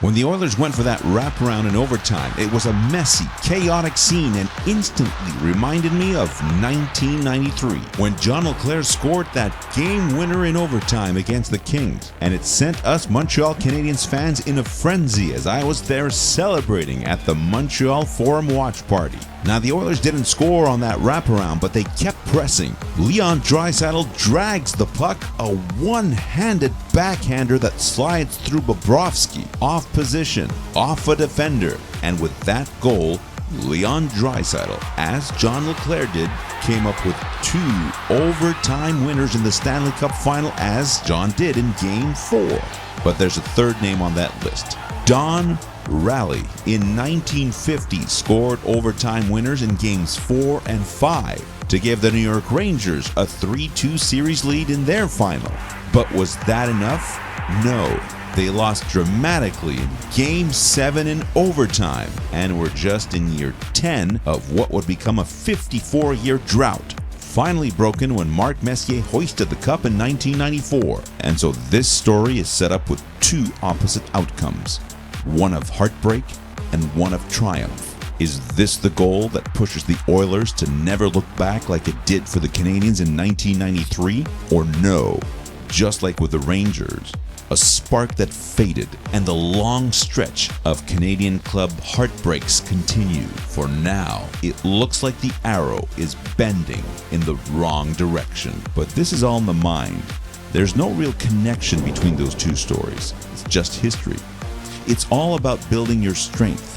When the Oilers went for that wraparound in overtime, it was a messy, chaotic scene and instantly reminded me of 1993 when John LeClair scored that game winner in overtime against the Kings. And it sent us Montreal Canadiens fans in a frenzy as I was there celebrating at the Montreal Forum watch party. Now, the Oilers didn't score on that wraparound, but they kept pressing. Leon Draisaitl drags the puck, a one-handed backhander that slides through Bobrovsky, off position, off a defender. And with that goal, Leon Draisaitl, as John LeClair did, came up with 2 overtime winners in the Stanley Cup Final, as John did in Game 4. But there's a third name on that list. Don Raleigh in 1950 scored overtime winners in Games 4 and 5 to give the New York Rangers a 3-2 series lead in their final. But was that enough? No. They lost dramatically in Game 7 in overtime and were just in year 10 of what would become a 54-year drought, finally broken when Mark Messier hoisted the cup in 1994. And so this story is set up with 2 opposite outcomes, one of heartbreak and one of triumph. Is this the goal that pushes the Oilers to never look back like it did for the Canadiens in 1993? Or no, just like with the Rangers, a spark that faded and the long stretch of Canadian club heartbreaks continue? For now, it looks like the arrow is bending in the wrong direction. But this is all in the mind. There's no real connection between those 2 stories. It's just history. It's all about building your strength,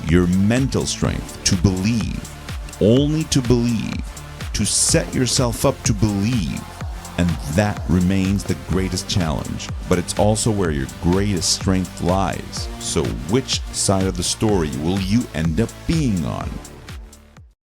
your mental strength, to believe, only to believe, to set yourself up to believe. And that remains the greatest challenge, but it's also where your greatest strength lies. So which side of the story will you end up being on?